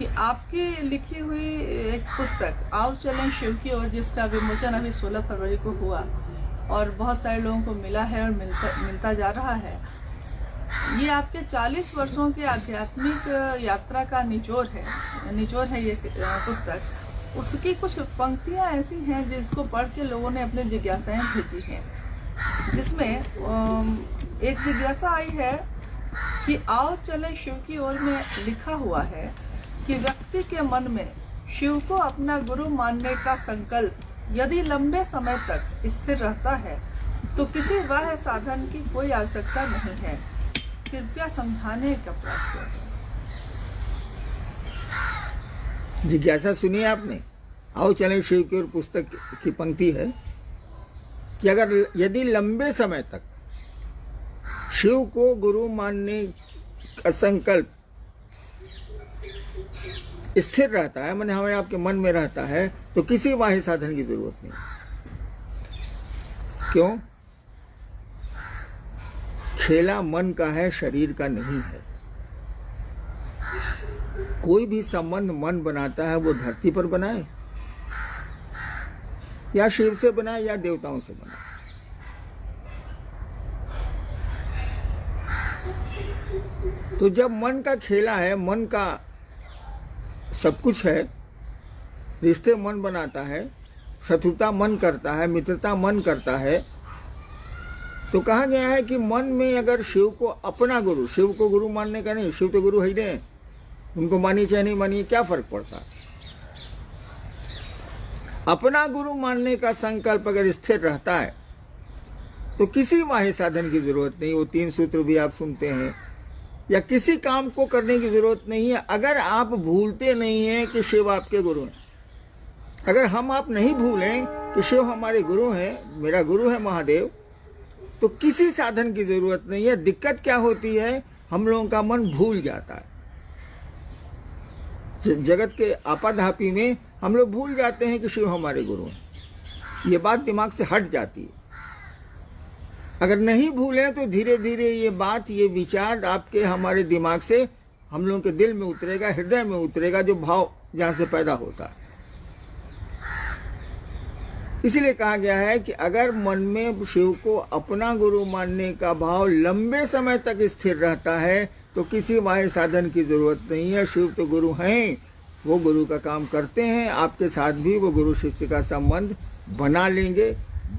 कि आपकी लिखी हुई एक पुस्तक आओ चलें शिव की ओर, जिसका विमोचन अभी 16 फरवरी को हुआ और बहुत सारे लोगों को मिला है और मिलता जा रहा है। ये आपके 40 वर्षों के आध्यात्मिक यात्रा का निचोड़ है ये पुस्तक। उसकी कुछ पंक्तियां ऐसी हैं जिसको पढ़ के लोगों ने अपनी जिज्ञासाएं भेजी हैं, जिसमें एक जिज्ञासा आई है कि आओ चले शिव की ओर में लिखा हुआ है कि व्यक्ति के मन में शिव को अपना गुरु मानने का संकल्प यदि लंबे समय तक स्थिर रहता है तो किसी बाह्य साधन की कोई आवश्यकता नहीं है। कृपया समझाने का प्रयास करें। जिज्ञासा सुनिए आपने। आओ चलें शिव की ओर पुस्तक की पंक्ति है कि अगर यदि लंबे समय तक शिव को गुरु मानने का संकल्प स्थिर रहता है, माने हमें आपके मन में रहता है, तो किसी बाह्य साधन की जरूरत नहीं। क्यों? खेला मन का है, शरीर का नहीं है। कोई भी संबंध मन बनाता है वो धरती पर बनाए या शिव से बनाए या देवताओं से बनाए। तो जब मन का खेला है, मन का सब कुछ है, रिश्ते मन बनाता है, शत्रुता मन करता है, मित्रता मन करता है, तो कहा गया है कि मन में अगर शिव को अपना गुरु, शिव को गुरु मानने का नहीं, शिव तो गुरु ही दे, उनको मानी चाहे नहीं मानी क्या फर्क पड़ता। अपना गुरु मानने का संकल्प अगर स्थिर रहता है तो किसी बाह्य साधन की जरूरत नहीं। वो 3 सूत्र भी आप सुनते हैं, या किसी काम को करने की जरूरत नहीं है। अगर आप भूलते नहीं हैं कि शिव आपके गुरु हैं, अगर हम आप नहीं भूलें कि शिव हमारे गुरु हैं, मेरा गुरु है महादेव, तो किसी साधन की जरूरत नहीं है। दिक्कत क्या होती है, हम लोगों का मन भूल जाता है। जगत के आपाधापी में हम लोग भूल जाते हैं कि शिव हमारे गुरु हैं। ये बात दिमाग से हट जाती है। अगर नहीं भूलें तो धीरे धीरे ये बात, ये विचार आपके हमारे दिमाग से हम लोगों के दिल में उतरेगा, हृदय में उतरेगा, जो भाव जहाँ से पैदा होता है। इसीलिए कहा गया है कि अगर मन में शिव को अपना गुरु मानने का भाव लंबे समय तक स्थिर रहता है तो किसी बाह्य साधन की जरूरत नहीं है। शिव तो गुरु हैं, वो गुरु का काम करते हैं। आपके साथ भी वो गुरु शिष्य का संबंध बना लेंगे,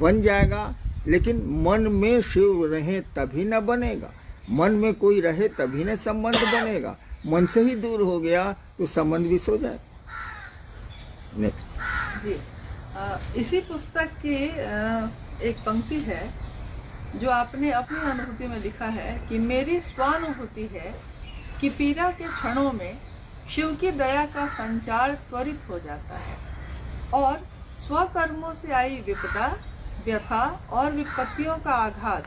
बन जाएगा। लेकिन मन में शिव रहे तभी न बनेगा, मन में कोई रहे तभी न संबंध बनेगा। मन से ही दूर हो गया तो संबंध भी सो जाए। नेक्स्ट जी, इसी पुस्तक की एक पंक्ति है जो आपने अपनी अनुभूति में लिखा है कि मेरी स्वानुभूति है कि पीड़ा के क्षणों में शिव की दया का संचार त्वरित हो जाता है और स्वकर्मों से आई विपदा, व्यथा और विपत्तियों का आघात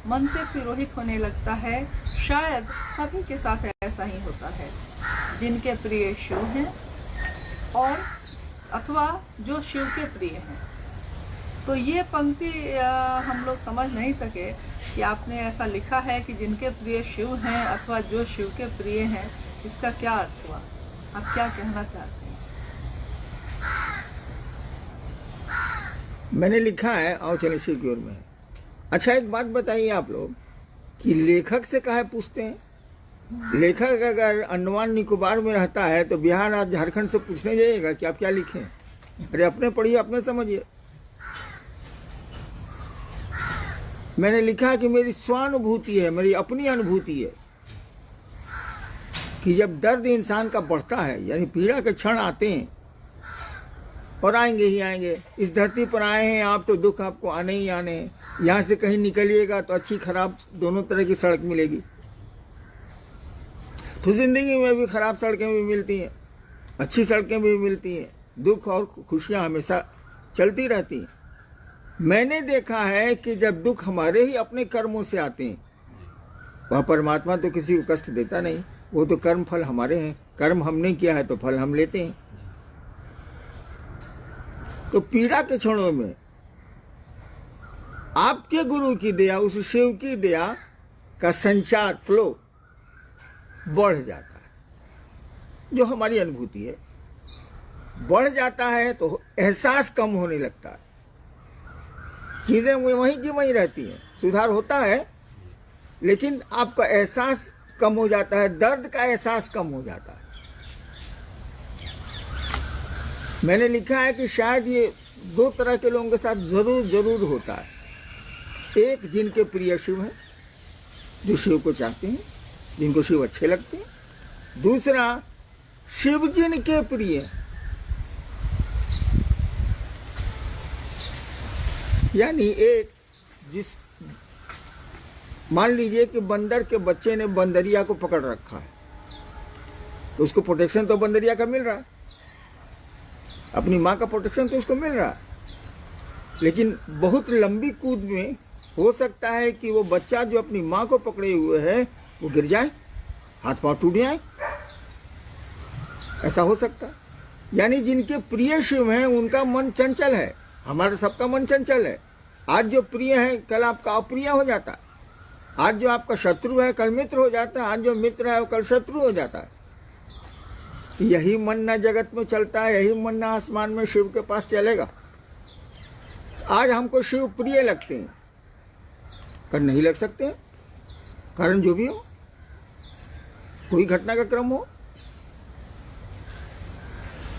मन से तिरोहित होने लगता है। शायद सभी के साथ ऐसा ही होता है जिनके प्रिय शिव हैं और अथवा जो शिव के प्रिय हैं। तो ये पंक्ति हम लोग समझ नहीं सके कि आपने ऐसा लिखा है कि जिनके प्रिय शिव हैं अथवा जो शिव के प्रिय हैं, इसका क्या अर्थ हुआ? आप क्या कहना चाहते हैं? मैंने लिखा है आओ चले शिव की ओर में। अच्छा, एक बात बताइए आप लोग कि लेखक से काहे पूछते हैं? लेखक अगर अंडमान निकोबार में रहता है तो बिहार आज झारखंड से पूछने जाइएगा कि आप क्या लिखें? अरे अपने पढ़िए, अपने समझिए। मैंने लिखा है कि मेरी स्वानुभूति है, मेरी अपनी अनुभूति है कि जब दर्द इंसान का बढ़ता है, यानी पीड़ा के क्षण आते हैं और आएंगे ही आएंगे। इस धरती पर आए हैं आप तो दुख आपको आने ही आने हैं। यहाँ से कहीं निकलिएगा तो अच्छी खराब दोनों तरह की सड़क मिलेगी। तो जिंदगी में भी खराब सड़कें भी मिलती हैं, अच्छी सड़कें भी मिलती हैं। दुख और खुशियाँ हमेशा चलती रहती हैं। मैंने देखा है कि जब दुख हमारे ही अपने कर्मों से आते हैं, वह परमात्मा तो किसी को कष्ट देता नहीं, वो तो कर्म फल हमारे हैं। कर्म हमने किया है तो फल हम लेते हैं। तो पीड़ा के क्षणों में आपके गुरु की दया, उस शिव की दया का संचार, फ्लो बढ़ जाता है। जो हमारी अनुभूति है। बढ़ जाता है तो एहसास कम होने लगता है, चीजें वहीं की वहीं रहती हैं, सुधार होता है लेकिन आपका एहसास कम हो जाता है, दर्द का एहसास कम हो जाता है। मैंने लिखा है कि शायद ये दो तरह के लोगों के साथ जरूर होता है। एक जिनके प्रिय शिव हैं, जो शिव को चाहते हैं, जिनको शिव अच्छे लगते हैं। दूसरा शिव जिनके प्रिय, यानी एक जिस, मान लीजिए कि बंदर के बच्चे ने बंदरिया को पकड़ रखा है, तो उसको प्रोटेक्शन तो बंदरिया का मिल रहा है, अपनी माँ का प्रोटेक्शन तो उसको मिल रहा है, लेकिन बहुत लंबी कूद में हो सकता है कि वो बच्चा जो अपनी माँ को पकड़े हुए है वो गिर जाए, हाथ पांव टूट जाए, ऐसा हो सकता है। यानी जिनके प्रिय शिव हैं उनका मन चंचल है, हमारा सबका मन चंचल है। आज जो प्रिय है कल आपका अप्रिय हो जाता है, आज जो आपका शत्रु है कल मित्र हो जाता है, आज जो मित्र है वो कल शत्रु हो जाता है। यही मन ना जगत में चलता है, यही मन ना आसमान में शिव के पास चलेगा। आज हमको शिव प्रिय लगते हैं, कल नहीं लग सकते हैं, कारण जो भी हो, कोई घटना का क्रम हो,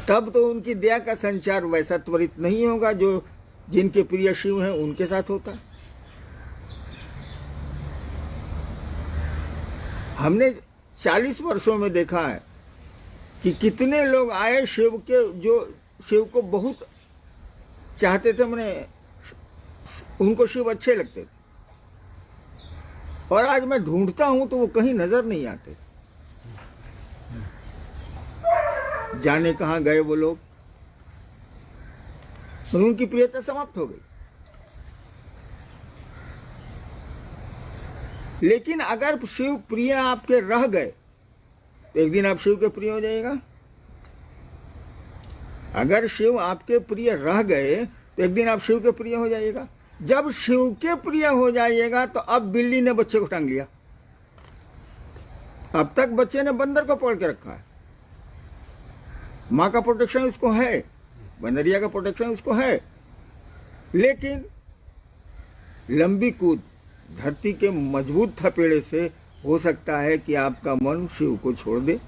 तब तो उनकी दया का संचार वैसा त्वरित नहीं होगा जो जिनके प्रिय शिव हैं उनके साथ होता है। हमने 40 वर्षों में देखा है कि कितने लोग आए शिव के, जो शिव को बहुत चाहते थे, मैंने उनको शिव अच्छे लगते थे, और आज मैं ढूंढता हूं तो वो कहीं नजर नहीं आते। जाने कहां गए वो लोग, और उनकी प्रियता समाप्त हो गई। लेकिन अगर शिव प्रिय आपके रह गए तो एक दिन आप शिव के प्रिय हो जाइएगा। अगर शिव आपके प्रिय रह गए तो एक दिन आप शिव के प्रिय हो जाइएगा। जब शिव के प्रिय हो जाइएगा तो अब बिल्ली ने बच्चे को टांग लिया। अब तक बच्चे ने बंदर को पकड़ के रखा है, माँ का प्रोटेक्शन उसको है, बंदरिया का प्रोटेक्शन उसको है, लेकिन लंबी कूद धरती के मजबूत थपेड़े से हो सकता है कि आपका मन शिव को छोड़ दे,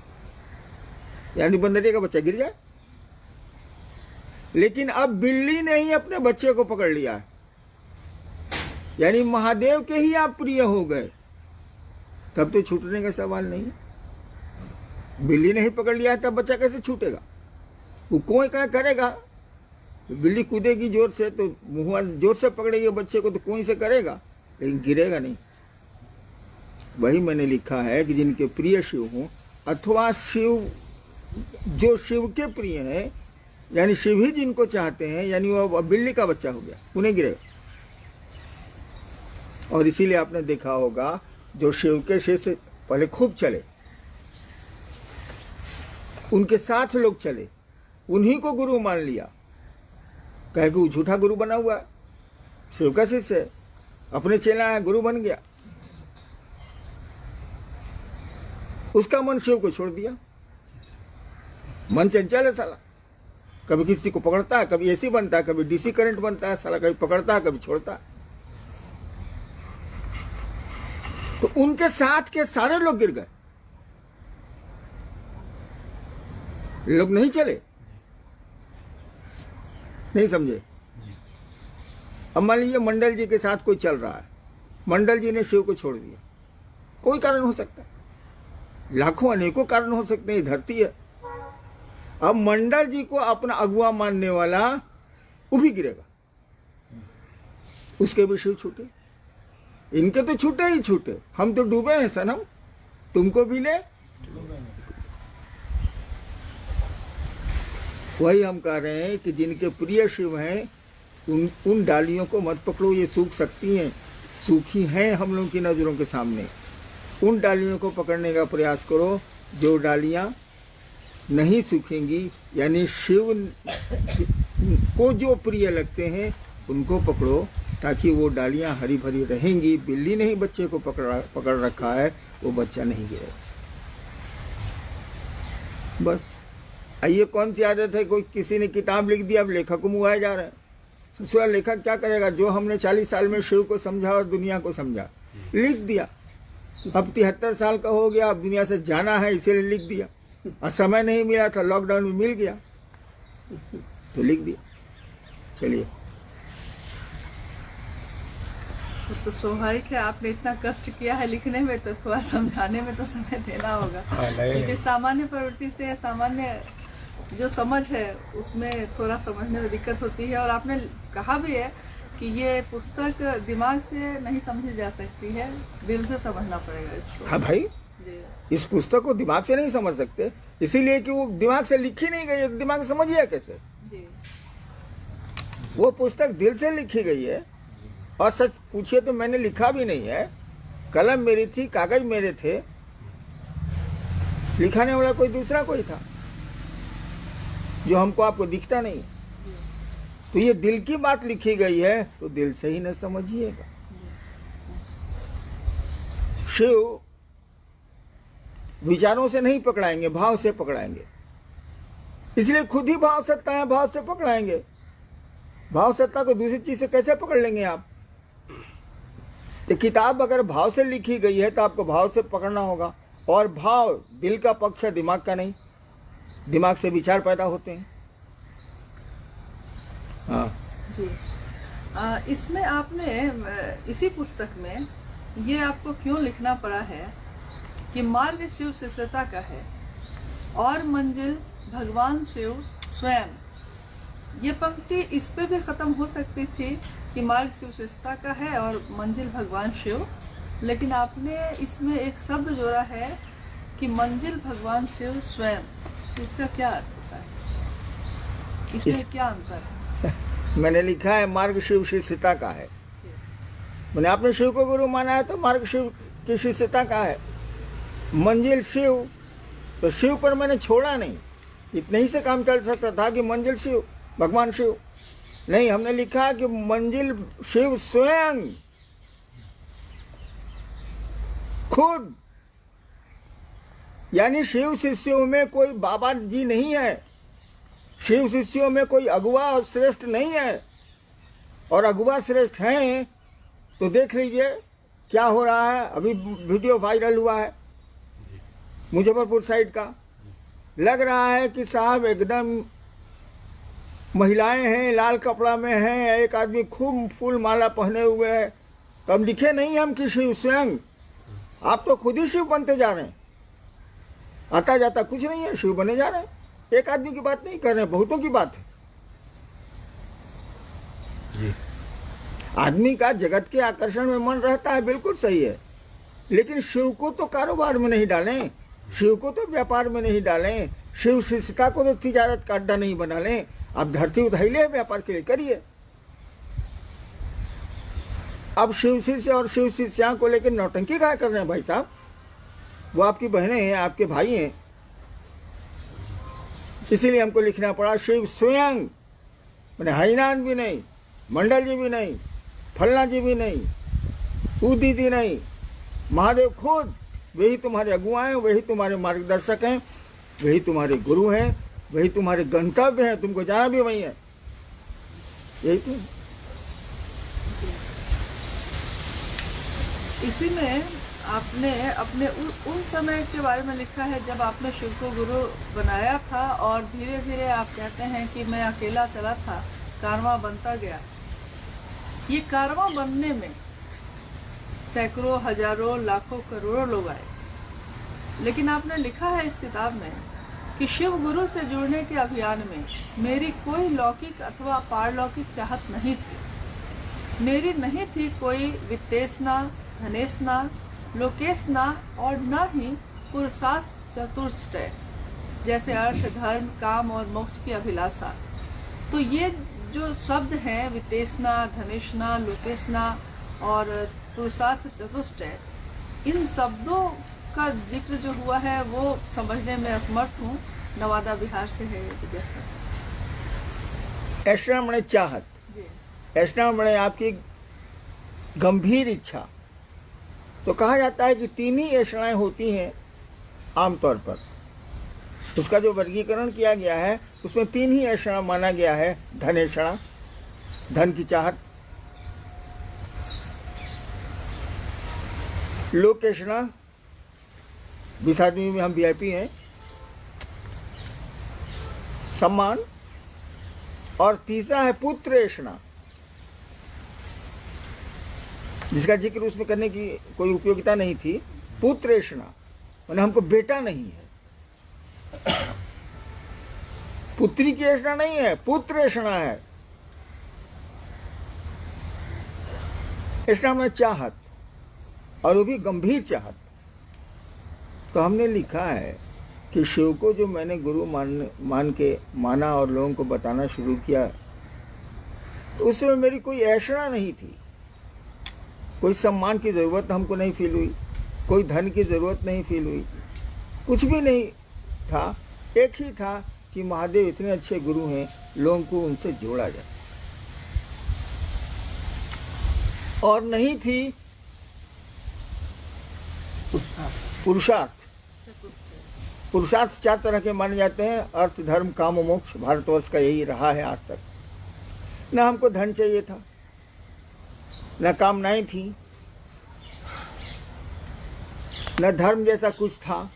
यानी बंदरिया का बच्चा गिर जाए। लेकिन अब बिल्ली ने ही अपने बच्चे को पकड़ लिया है, यानी महादेव के ही आप प्रिय हो गए, तब तो छूटने का सवाल नहीं। बिल्ली ने ही पकड़ लिया है तब बच्चा कैसे छूटेगा? वो कोई क्या करेगा? बिल्ली कूदेगी जोर से तो मुंह जोर से पकड़ेगी बच्चे को तो कोई से करेगा, लेकिन गिरेगा नहीं। वही मैंने लिखा है कि जिनके प्रिय शिव हो, अथवा शिव जो शिव के प्रिय है, यानी शिव ही जिनको चाहते हैं, यानी वो बिल्ली का बच्चा हो गया, उन्हें गिरेगा। और इसीलिए आपने देखा होगा जो शिव के शिव से पहले खूब चले, उनके साथ लोग चले, उन्हीं को गुरु मान लिया, कहे कि वो झूठा गुरु बना हुआ है, शिव का शिष्य है, अपने चेला है, गुरु बन गया, उसका मन शिव को छोड़ दिया। मन चंचल है साला, कभी किसी को पकड़ता है, कभी एसी बनता है, कभी डीसी करंट बनता है साला, कभी पकड़ता है कभी छोड़ता है। तो उनके साथ के सारे लोग गिर गए, लोग नहीं चले, नहीं समझे। अब मान लीजिए मंडल जी के साथ कोई चल रहा है, मंडल जी ने शिव को छोड़ दिया, कोई कारण हो सकता है, लाखों अनेकों कारण हो सकते हैं, धरती है। अब मंडल जी को अपना अगुआ मानने वाला वो भी गिरेगा, उसके भी शिव छूटे, इनके तो छूटे ही छूटे, हम तो डूबे हैं सनम, तुमको भी ले। वही हम कह रहे हैं कि जिनके प्रिय शिव हैं उन डालियों को मत पकड़ो, ये सूख सकती हैं, सूखी हैं हम लोगों की नज़रों के सामने। उन डालियों को पकड़ने का प्रयास करो जो डालियाँ नहीं सूखेंगी, यानी शिव को जो प्रिय लगते हैं उनको पकड़ो, ताकि वो डालियाँ हरी भरी रहेंगी। बिल्ली ने ही बच्चे को पकड़ रखा है, वो बच्चा नहीं गिरेगा। बस। ये कौन सी आदत है, कोई किसी ने किताब लिख दी, अब लेखक को मुआया जा रहा है। दूसरा लेखक क्या करेगा, जो हमने 40 साल में शिव को समझा और दुनिया को समझा, लिख दिया। अब 73 साल का हो गया, अब दुनिया से जाना है इसीलिए लिख दिया, और समय नहीं मिला था, लॉकडाउन में मिल गया तो लिख दिया। चलिए, तो स्वाभाविक है, आपने इतना कष्ट किया है लिखने में, तो थोड़ा समझाने में तो समय देना होगा। क्योंकि सामान्य प्रवृत्ति से, सामान्य जो समझ है उसमें थोड़ा समझने में दिक्कत होती है। और आपने कहा भी है कि ये पुस्तक दिमाग से नहीं समझी जा सकती है, दिल से समझना पड़ेगा इसको। हाँ भाई, जी इस पुस्तक को दिमाग से नहीं समझ सकते, इसीलिए कि वो दिमाग से लिखी नहीं गई है, दिमाग से समझिए कैसे। जी वो पुस्तक दिल से लिखी गई है, और सच पूछिए तो मैंने लिखा भी नहीं है, कलम मेरी थी, कागज मेरे थे, लिखाने वाला कोई दूसरा कोई था जो हमको आपको दिखता नहीं। तो ये दिल की बात लिखी गई है, तो दिल से ही न समझिएगा। शिव विचारों से नहीं पकड़ाएंगे, भाव से पकड़ाएंगे। इसलिए खुद ही भाव सत्ता है, भाव से पकड़ाएंगे। भाव सत्ता को दूसरी चीज से कैसे पकड़ लेंगे आप? तो किताब अगर भाव से लिखी गई है तो आपको भाव से पकड़ना होगा, और भाव दिल का पक्ष है, दिमाग का नहीं। दिमाग से विचार पैदा होते हैं। हाँ जी। इसमें आपने इसी पुस्तक में ये आपको क्यों लिखना पड़ा है कि मार्ग शिव शिष्यता का है और मंजिल भगवान शिव स्वयं। ये पंक्ति इस पे भी खत्म हो सकती थी कि मार्ग शिव शिष्यता का है और मंजिल भगवान शिव, लेकिन आपने इसमें एक शब्द जोड़ा है कि मंजिल भगवान शिव स्वयं। इसका क्या अर्थ होता है, इसमें क्या अंतर है? मैंने लिखा है मार्ग शिव शिष्यता का है। मैंने आपने शिव को गुरु माना है तो मार्ग शिव की शिष्यता का है। मंजिल शिव, तो शिव पर मैंने छोड़ा नहीं, इतने ही से काम चल सकता था कि मंजिल शिव, भगवान शिव नहीं। हमने लिखा कि मंजिल शिव स्वयं, खुद। यानी शिव शिष्यों में कोई बाबा जी नहीं है, शिव शिष्यों में कोई अगुआ श्रेष्ठ नहीं है। और अगुआ श्रेष्ठ हैं तो देख लीजिए क्या हो रहा है। अभी वीडियो वायरल हुआ है मुजफ्फरपुर साइड का, लग रहा है कि साहब एकदम महिलाएं हैं, लाल कपड़ा में हैं, एक आदमी खूब फूल माला पहने हुए है। तो हम लिखे नहीं हम कि शिव स्वयं, आप तो खुद ही शिव बनते जा रहे हैं। आता जाता कुछ नहीं है, शिव बने जा रहे हैं। एक आदमी की बात नहीं कर रहे हैं, बहुतों की बात है जी। आदमी का जगत के आकर्षण में मन रहता है, बिल्कुल सही है, लेकिन शिव को तो कारोबार में नहीं डालें, शिव को तो व्यापार में नहीं डालें, शिव शिष्यता को तो तिजारत का अड्डा नहीं बना लें। आप धरती उठाई ले, व्यापार के लिए करिए। अब शिव शिष्य और शिव शिष्या को लेकर नौटंकी क्या कर रहे हैं भाई साहब? वो आपकी बहनें हैं, आपके भाई हैं। इसीलिए हमको लिखना पड़ा शिव स्वयं। मैंने हरिनाथ भी नहीं, मंडल जी भी नहीं, फलना जी भी नहीं, वो दीदी नहीं, महादेव खुद। वही तुम्हारे अगुआ हैं, वही तुम्हारे मार्गदर्शक हैं, वही तुम्हारे गुरु हैं, वही तुम्हारे गंतव्य हैं, तुमको जाना भी वही है। यही तो। इसी में आपने अपने उन समय के बारे में लिखा है जब आपने शिव को गुरु बनाया था और धीरे धीरे आप कहते हैं कि मैं अकेला चला था, कारवां बनता गया। ये कारवां बनने में सैकड़ों, हजारों, लाखों, करोड़ों लोग आए, लेकिन आपने लिखा है इस किताब में कि शिव गुरु से जुड़ने के अभियान में मेरी कोई लौकिक अथवा पारलौकिक चाहत नहीं थी। मेरी नहीं थी कोई वित्तेषणा, धनेषणा, लोकेशना और न ही पुरुषार्थ चतुष्टय जैसे अर्थ, धर्म, काम और मोक्ष की अभिलाषा। तो ये जो शब्द हैं वित्तेषणा, धनेषणा, लोकेशना और पुरुषार्थ चतुष्टय, इन शब्दों का जिक्र जो हुआ है वो समझने में असमर्थ हूँ। नवादा बिहार से है ये विद्यार्थी। ऐसा मैंने चाहत, ऐसा मैंने आपकी गंभीर इच्छा। तो कहा जाता है कि तीन ही ऐसाएं होती हैं आमतौर पर। उसका जो वर्गीकरण किया गया है उसमें 3 ही ऐसा माना गया है। धनेषणा, धन की चाहत, लोकेषणा, 20 आदमी में हम वीआईपी हैं, सम्मान, और तीसरा है पुत्रेषणा, जिसका जिक्र उसमें करने की कोई उपयोगिता नहीं थी। पुत्रेषणा माने हमको बेटा नहीं है, पुत्री की ऐसा नहीं है, पुत्रेषणा है। ऐसा में चाहत, और वो भी गंभीर चाहत। तो हमने लिखा है कि शिव को जो मैंने गुरु माना और लोगों को बताना शुरू किया, तो उस समय मेरी कोई ऐसा नहीं थी, कोई सम्मान की ज़रूरत हमको नहीं फील हुई, कोई धन की ज़रूरत नहीं फील हुई, कुछ भी नहीं था। एक ही था कि महादेव इतने अच्छे गुरु हैं, लोगों को उनसे जोड़ा जाए। और नहीं थी पुरुषार्थ। पुरुषार्थ 4 तरह के माने जाते हैं, अर्थ, धर्म, काम और मोक्ष। भारतवर्ष का यही रहा है आज तक। न हमको धन चाहिए था, न कामनाएं थी, न धर्म जैसा कुछ था।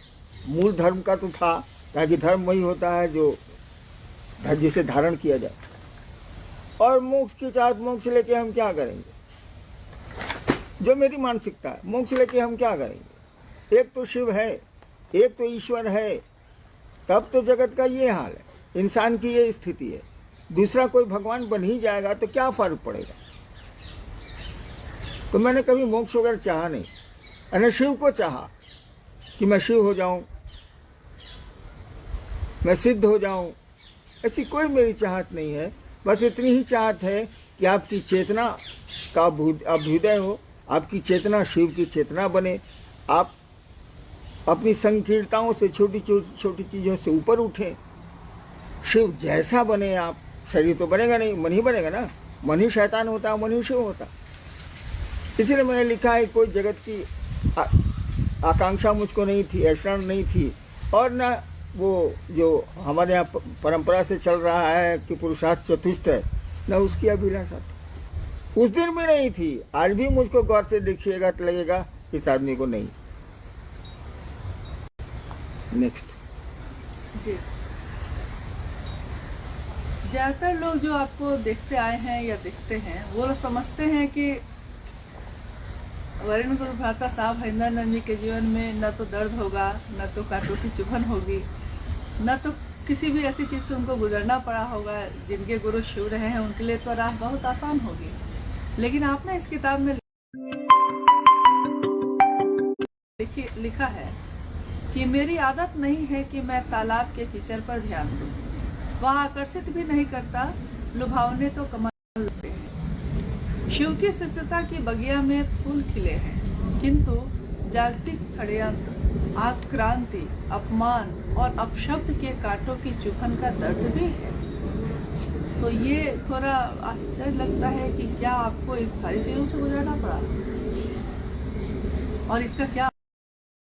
मूल धर्म का तो था, ताकि धर्म वही होता है जो जिसे धारण किया जाए। और मोक्ष की चाहत, मोक्ष लेके हम क्या करेंगे? जो मेरी मानसिकता है, मोक्ष लेके हम क्या करेंगे? एक तो शिव है, एक तो ईश्वर है, तब तो जगत का ये हाल है, इंसान की ये स्थिति है। दूसरा कोई भगवान बन ही जाएगा तो क्या फर्क पड़ेगा? तो मैंने कभी मोक्ष वगैरह चाहा नहीं। मैंने शिव को चाहा कि मैं शिव हो जाऊं, मैं सिद्ध हो जाऊं। ऐसी कोई मेरी चाहत नहीं है। बस इतनी ही चाहत है कि आपकी चेतना का अभ्युदय हो, आपकी चेतना शिव की चेतना बने, आप अपनी संकीर्णताओं से, छोटी छोटी चीज़ों से ऊपर उठें, शिव जैसा बने आप। शरीर तो बनेगा नहीं, मन ही बनेगा ना। मन ही शैतान होता, मन ही शिव होता। इसलिए मैंने लिखा है कोई जगत की आकांक्षा मुझको नहीं थी, ऐसा नहीं थी। और न वो जो हमारे यहाँ परंपरा से चल रहा है कि पुरुषार्थ चतुष्ट है, न उसकी अभिलाषा थी। उस दिन भी नहीं थी। आज भी मुझको गौर से देखिएगा तो लगेगा इस आदमी को नहीं। नेक्स्ट जी, ज़्यादातर लोग जो आपको देखते आए हैं या देखते हैं, वो लोग समझते हैं कि वरुण गुरु भ्राता साहब हरिंदरानंद जी के जीवन में न तो दर्द होगा, न तो कांटों की चुभन होगी, न तो किसी भी ऐसी चीज़ से उनको गुजरना पड़ा होगा। जिनके गुरु शिव रहे हैं उनके लिए तो राह बहुत आसान होगी। लेकिन आपने इस किताब में लिखा है कि मेरी आदत नहीं है कि मैं तालाब के कीचड़ पर ध्यान दूं, वह आकर्षित भी नहीं करता, लुभावने तो कमाल लगते हैं। शिव की शिष्यता की बगिया में फूल खिले हैं, किंतु जागतिक षड्यंत्र, आक्रांति, अपमान और अपशब्द के कांटों की चुभन का दर्द भी है। तो ये थोड़ा आश्चर्य लगता है कि क्या आपको इन सारी चीजों से गुजरना पड़ा, और इसका क्या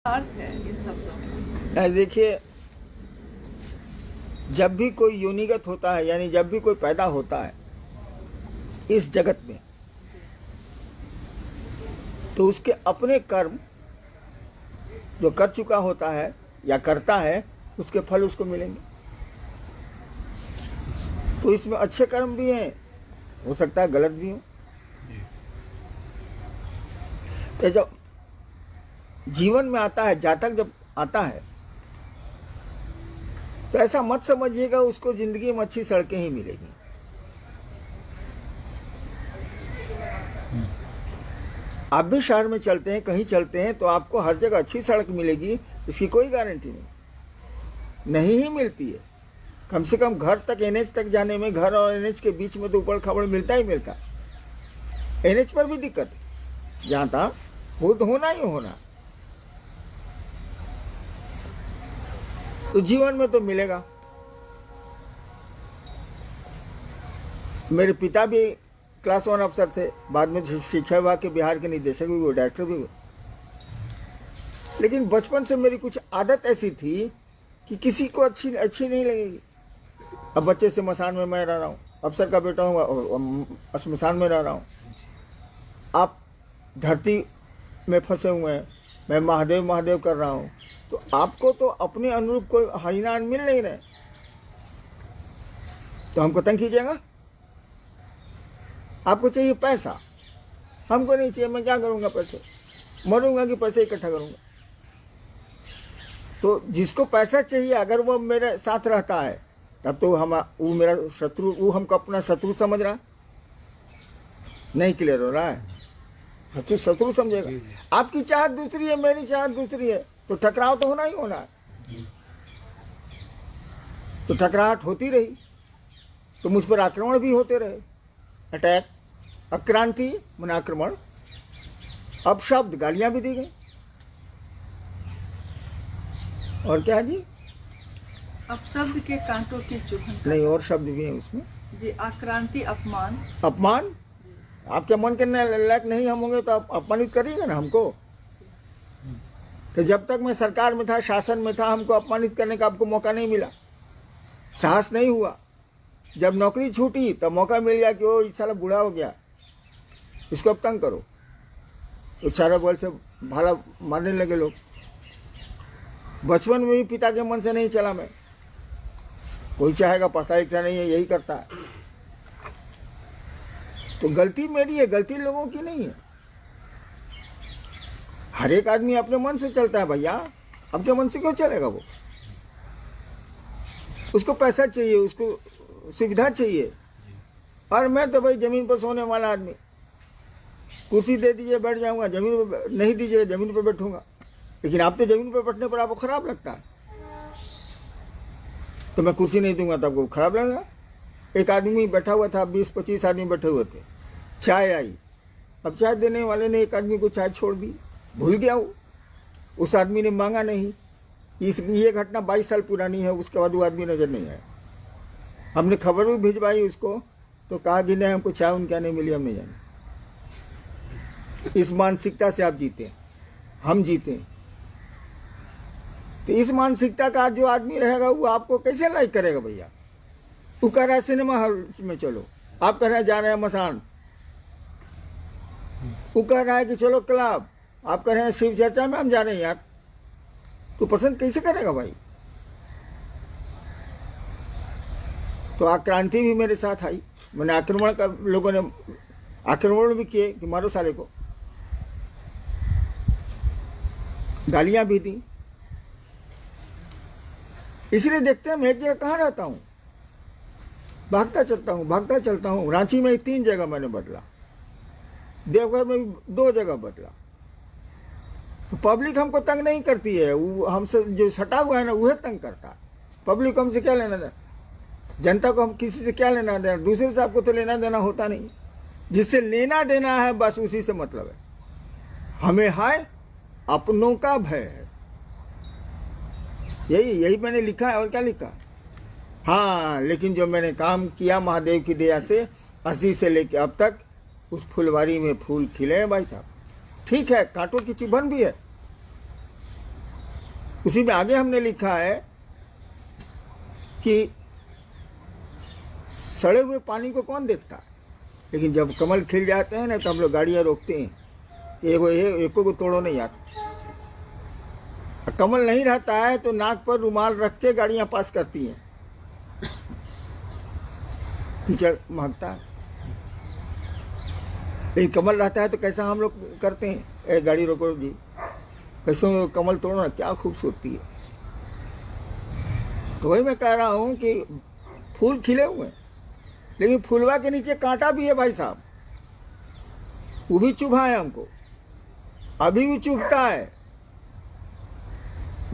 अर्थ है इन शब्दों का? देखिए, जब भी कोई योनिगत होता है, यानी जब भी कोई पैदा होता है इस जगत में, तो उसके अपने कर्म जो कर चुका होता है या करता है, उसके फल उसको मिलेंगे। तो इसमें अच्छे कर्म भी हैं, हो सकता है गलत भी हो। तो जब जीवन में आता है, जातक जब आता है, तो ऐसा मत समझिएगा उसको जिंदगी में अच्छी सड़कें ही मिलेगी। आप भी शहर में चलते हैं, कहीं चलते हैं, तो आपको हर जगह अच्छी सड़क मिलेगी, इसकी कोई गारंटी नहीं ही मिलती है। कम से कम घर तक, एनएच तक जाने में, घर और एनएच के बीच में तो ऊपर खबर मिलता ही मिलता। एनएच पर भी दिक्कत है, जहां था वो तो होना ही होना। तो जीवन में तो मिलेगा। मेरे पिता भी क्लास 1 अफसर थे, बाद में शिक्षा विभाग के बिहार के निदेशक भी हुए, डायरेक्टर भी हुए। लेकिन बचपन से मेरी कुछ आदत ऐसी थी कि किसी को अच्छी अच्छी नहीं लगेगी। अब बच्चे से मसान में मैं रह रहा हूँ, अफसर का बेटा हूँ, शमशान में रह रहा हूँ। आप धरती में फंसे हुए हैं, मैं महादेव महादेव कर रहा हूँ, तो आपको तो अपने अनुरूप कोई हरिनाम मिल नहीं रहे, तो हमको तंग कीजिएगा। आपको चाहिए पैसा, हमको नहीं चाहिए। मैं क्या करूँगा पैसे, मरूंगा कि पैसे इकट्ठा करूँगा। तो जिसको पैसा चाहिए अगर वो मेरे साथ रहता है तब तो वो मेरा शत्रु, वो हमको अपना शत्रु समझ रहा है। नहीं क्लियर हो रहा है? शत्रु शत्रु समझेगा। आपकी चाहत दूसरी है, मेरी चाहत दूसरी है, तो टकराव तो होना ही होना है। तो टकराहट होती रही तो मुझ पर आक्रमण भी होते रहे। अटैक, आक्रांति मन आक्रमण, अपशब्द, गालियां भी दी गई। और क्या जी? अपशब्द के कांटों की चुभन का- नहीं, और शब्द भी है उसमें जी, आक्रांति, अपमान। अपमान। आपके मन के लायक नहीं हम होंगे तो आप अपमानित करिएगा ना हमको। तो जब तक मैं सरकार में था, शासन में था, हमको अपमानित करने का आपको मौका नहीं मिला, साहस नहीं हुआ। जब नौकरी छूटी तब मौका मिल गया कि वो इस साला बूढ़ा हो गया, इसको अब तंग करो। तो चारों बल से भाला मारने लगे लोग। बचपन में भी पिता के मन से नहीं चला मैं। कोई चाहेगा पढ़ता लिखता नहीं है, यही करता है। तो गलती मेरी है, गलती लोगों की नहीं है। हर एक आदमी अपने मन से चलता है भैया, आपके मन से क्यों चलेगा वो? उसको पैसा चाहिए, उसको सुविधा चाहिए। और मैं तो भाई जमीन पर सोने वाला आदमी, कुर्सी दे दीजिए बैठ जाऊंगा, जमीन पर नहीं दीजिए जमीन पर बैठूंगा। लेकिन आप तो जमीन पर बैठने पर आपको खराब लगता है, तो मैं कुर्सी नहीं दूंगा तो आपको खराब लगेगा। एक आदमी बैठा हुआ था, 20-25 आदमी बैठे हुए थे, चाय आई। अब चाय देने वाले ने एक आदमी को चाय छोड़ दी, भूल गया वो, उस आदमी ने मांगा नहीं। ये घटना 22 साल पुरानी है। उसके बाद वो आदमी नजर नहीं आया। हमने खबर भी भिजवाई उसको, तो कहा कि नहीं हमको चाय उनका नहीं मिली, हम नहीं जाने। इस मानसिकता से आप जीते, हम जीते। तो इस मानसिकता का जो आदमी रहेगा वो आपको कैसे लाइक करेगा भैया? वो कह रहा है सिनेमा हॉल में चलो, आप कह रहे हैं जा रहे हैं मसान। वो कह रहा है कि चलो क्लब, आप कह रहे हैं शिव चर्चा में हम जा रहे हैं यार। तो पसंद कैसे करेगा भाई? तो आक्रांति भी मेरे साथ आई। मैंने आक्रमण कर, लोगों ने आक्रमण भी किए कि मारो साले को, गालियां भी दी। इसलिए देखते हैं मैं एक जगह कहाँ रहता हूँ, भागता चलता हूँ। रांची में 3 जगह मैंने बदला, देवघर में भी 2 जगह बदला। तो पब्लिक हमको तंग नहीं करती है, वो हमसे जो सटा हुआ है ना वह तंग करता है। पब्लिक को हमसे क्या लेना देना, जनता को हम किसी से क्या लेना देना? दूसरे से आपको तो लेना देना होता नहीं। जिससे लेना देना है बस उसी से मतलब है। हमें है अपनों का भय है, यही मैंने लिखा है। और क्या लिखा? हाँ, लेकिन जो मैंने काम किया महादेव की दया से 80 से लेकर अब तक, उस फुलवारी में फूल खिले हैं भाई साहब। ठीक है, कांटों की चुभन भी है। उसी में आगे हमने लिखा है कि सड़े हुए पानी को कौन देखता है, लेकिन जब कमल खिल जाते हैं ना तो हम लोग गाड़ियां रोकते हैं, एको को तोड़ो नहीं आता। कमल नहीं रहता है तो नाक पर रुमाल रख के गाड़ियां पास करती हैं, कीचड़ महकता है। लेकिन कमल रहता है तो कैसा हम लोग करते हैं, ए गाड़ी रोको जी, कैसे कमल तोड़ो ना, क्या खूबसूरती है। तो वही मैं कह रहा हूं कि फूल खिले हुए हैं, लेकिन फूलवा के नीचे कांटा भी है भाई साहब। वो भी चुभा है हमको, अभी भी चुभता है।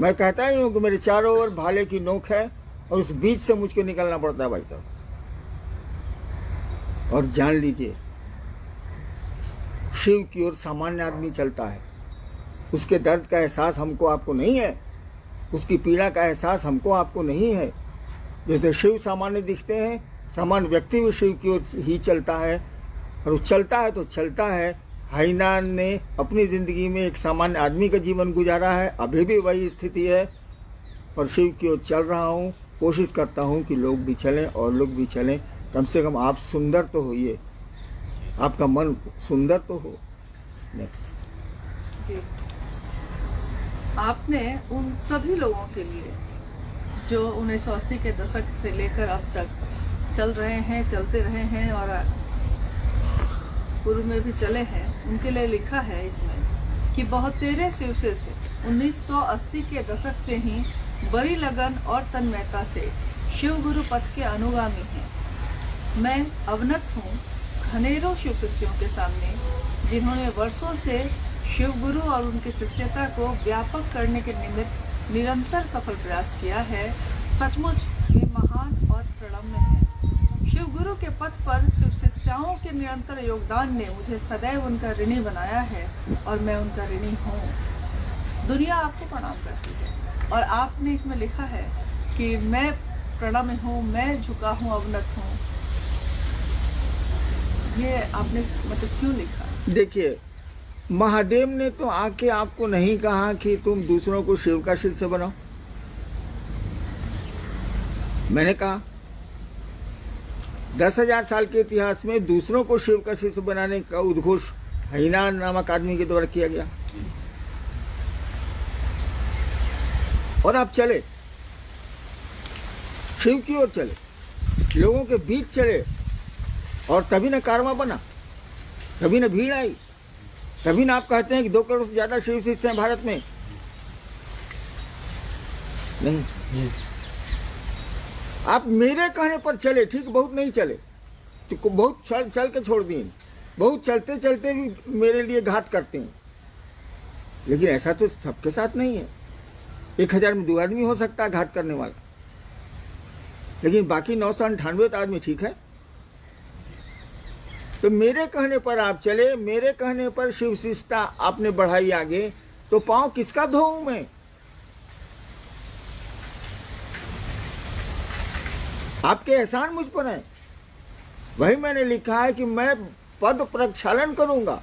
मैं कहता ही हूं कि मेरे चारों ओर भाले की नोक है और उस बीच से मुझको निकलना पड़ता है भाई साहब। और जान लीजिए, शिव की ओर सामान्य आदमी चलता है, उसके दर्द का एहसास हमको आपको नहीं है, उसकी पीड़ा का एहसास हमको आपको नहीं है। जैसे शिव सामान्य दिखते हैं, सामान्य व्यक्ति भी शिव की ओर ही चलता है, और वो चलता है तो चलता है। हरिनाम ने अपनी ज़िंदगी में एक सामान्य आदमी का जीवन गुजारा है, अभी भी वही स्थिति है। और शिव की ओर चल रहा हूँ। कोशिश करता हूँ कि लोग भी चलें और लोग भी चलें। कम से कम आप सुंदर तो होइए, आपका मन सुंदर तो हो। नेक्स्ट। जी, आपने उन सभी लोगों के लिए जो 1980 के दशक से लेकर अब तक चल रहे हैं, चलते रहे हैं और पूर्व में भी चले हैं, उनके लिए लिखा है इसमें कि बहुत तेरे शिवसे से 1980 के दशक से ही बड़ी लगन और तन्मयता से शिव गुरु पथ के अनुगामी हैं। मैं अवनत हूँ घनेरों शिव शिष्यों के सामने, जिन्होंने वर्षों से शिव गुरु और उनकी शिष्यता को व्यापक करने के निमित्त निरंतर सफल प्रयास किया है। सचमुच वे महान और प्रणम्य हैं। शिव गुरु के पथ पर शिव शिष्याओं के निरंतर योगदान ने मुझे सदैव उनका ऋणी बनाया है और मैं उनका ऋणी हूँ। दुनिया आपको प्रणाम करती है और आपने इसमें लिखा है कि मैं प्रणम्य हूँ, मैं झुका हूँ, अवनत हूँ। ये आपने मतलब क्यों लिखा? देखिए, महादेव ने तो आके आपको नहीं कहा कि तुम दूसरों को शिव का शिष्य बनाओ। मैंने कहा 10,000 साल के इतिहास में दूसरों को शिव का शिष्य बनाने का उद्घोष हईना नामक आदमी के द्वारा किया गया। और आप चले, शिव की ओर चले, लोगों के बीच चले, और तभी न कारवां बना, तभी न भीड़ आई, तभी ना आप कहते हैं कि 2 करोड़ से ज्यादा शिव शिष्य हैं भारत में। नहीं, आप मेरे कहने पर चले, ठीक, बहुत नहीं चले तो बहुत चल के छोड़ दिए, बहुत चलते चलते भी मेरे लिए घात करते हैं। लेकिन ऐसा तो सबके साथ नहीं है। 1000 में 2 आदमी हो सकता है घात करने वाला, लेकिन बाकी 998 तो आदमी ठीक है। तो मेरे कहने पर आप चले, मेरे कहने पर शिव शिष्यता आपने बढ़ाई आगे, तो पांव किसका धोऊं मैं? आपके एहसान मुझ पर है। वही मैंने लिखा है कि मैं पद प्रक्षालन करूंगा।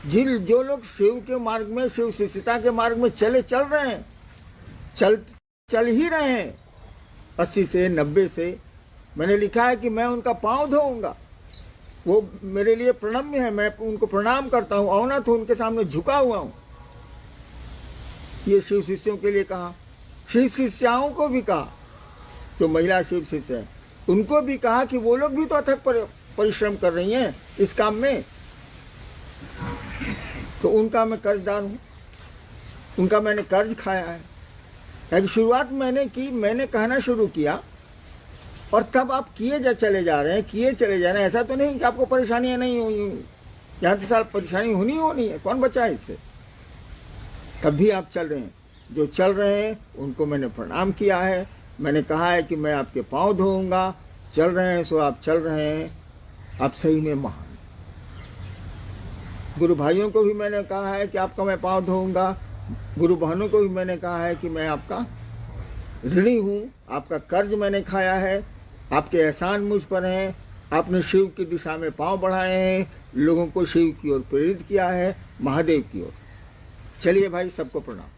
जो लोग शिव के मार्ग में, शिव शिष्यता के मार्ग में चल रहे हैं, चल ही रहे हैं 80 से 90 से, मैंने लिखा है कि मैं उनका पांव धोऊंगा। वो मेरे लिए प्रणम्य है, मैं उनको प्रणाम करता हूँ, अवनत हूँ, उनके सामने झुका हुआ हूँ। ये शिव शिष्यों के लिए कहा। शिव शिष्याओं को भी कहा, जो महिला शिव शिष्य है उनको भी कहा कि वो लोग भी तो अथक परिश्रम कर रही हैं इस काम में, तो उनका मैं कर्जदार हूँ, उनका मैंने कर्ज खाया है। एक शुरुआत मैंने की, मैंने कहना शुरू किया और तब आप किए चले जा रहे हैं। ऐसा तो नहीं कि आपको परेशानियां नहीं हुई, यहाँ तो साल परेशानी होनी है, कौन बचा है इससे? तब भी आप चल रहे हैं। जो चल रहे हैं उनको मैंने प्रणाम किया है, मैंने कहा है कि मैं आपके पांव धोऊंगा। चल रहे हैं सो आप चल रहे हैं, आप सही में महान। गुरु भाइयों को भी मैंने कहा है कि आपका मैं पांव धोऊंगा। गुरु बहनों को भी मैंने कहा है कि मैं आपका ऋणी हूँ, आपका कर्ज मैंने खाया है, आपके एहसान मुझ पर हैं। आपने शिव की दिशा में पांव बढ़ाए हैं, लोगों को शिव की ओर प्रेरित किया है, महादेव की ओर। चलिए भाई, सबको प्रणाम।